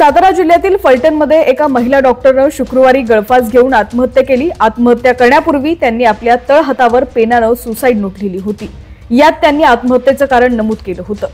सातारा जिल्ह्यातील फलटणमध्ये एका महिला डॉक्टरने शुक्रवारी गळफास घेऊन आत्महत्या केली। आत्महत्या करण्यापूर्वी त्यांनी आपल्या तळहातावर पेनाने सुसाईड नोट लिहिली होती। यात त्यांनी आत्महत्येचं कारण नमूद केलं होतं।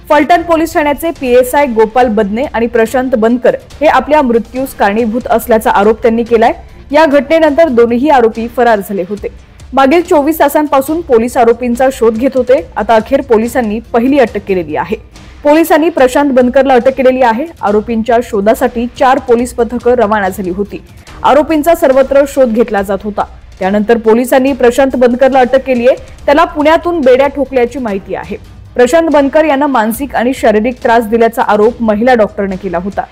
फलटण पोलीस ठाण्याचे पीएसआय गोपाल बदने आणि प्रशांत बनकर हे आपल्या मृत्यूस कारणीभूत असल्याचा आरोप त्यांनी केलाय। या घटनेनंतर दोन्ही आरोपी फरार झाले होते। मागील 24 तासांपासून पोलीस आरोपींचा शोध घेत होते। आता अखेर पोलिसांनी पहिली अटक केलेली आहे। पोलिसांनी प्रशांत बनकरला अटक केलेली आहे। आरोपींच्या शोधासाठी 4 पोलीस पथकं रवाना झाली होती। आरोपींचा सर्वत्र शोध घेतला जात होता। त्यानंतर पोलिसांनी प्रशांत बनकरला अटक केली आहे। त्याला पुण्यातून बेड्या ठोकल्याची माहिती आहे। प्रशांत बनकर यांना मानसिक आणि शारीरिक त्रास दिल्याचा आरोप महिला डॉक्टरने केला होता।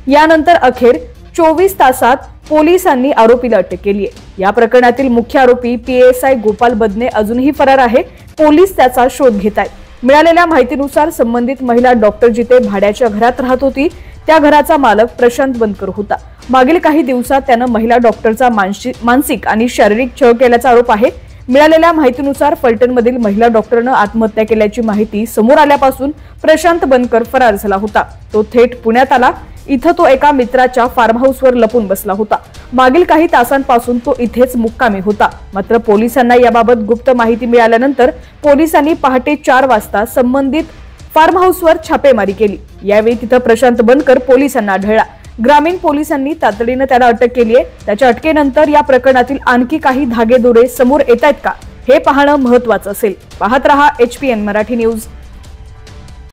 यानंतर अखेर 24 तासात पोलिसांनी आरोपीला अटक केली आहे। या प्रकरणातील मुख्य आरोपी पीएसआय गोपाल बदने अजूनही फरार आहे। पोलीस त्याचा शोध घेत आहेत। मिळालेल्या माहितीनुसार संबंधित महिला डॉक्टर जिथे भाड्याच्या घरात राहत होती त्या घराचा मालक प्रशांत बनकर होता। मागील काही दिवसात त्याने महिला डॉक्टरचा मानसिक आणि शारीरिक छळ केल्याचा आरोप आहे। मिळालेल्या माहितीनुसार फलटणमधील महिला डॉक्टरने आत्महत्या केल्याची माहिती समोर आल्यापासून प्रशांत बनकर फरार झाला होता। तो थेट पुण्यात आला। इथं तो एका मित्राच्या फार्म हाऊसवर लपून बसला होता। मागील काही तासांपासून तो इथेच मुक्कामी होता। मात्र पोलिसांना याबाबत गुप्त माहिती मिळाल्यानंतर पोलिसांनी पहाटे 4 वाजता संबंधित फार्म हाऊसवर छापेमारी केली। यावेळी तिथं प्रशांत बनकर पोलिसांना आढळला। ग्रामीण पोलिसांनी तातडीने त्याला अटक केली आहे। त्याच्या अटकेनंतर या प्रकरणातील आणखी काही धागेदोरे समोर येत आहेत का हे पाहणं महत्त्वाचं असेल। पाहत रहा HPN मराठी न्यूज।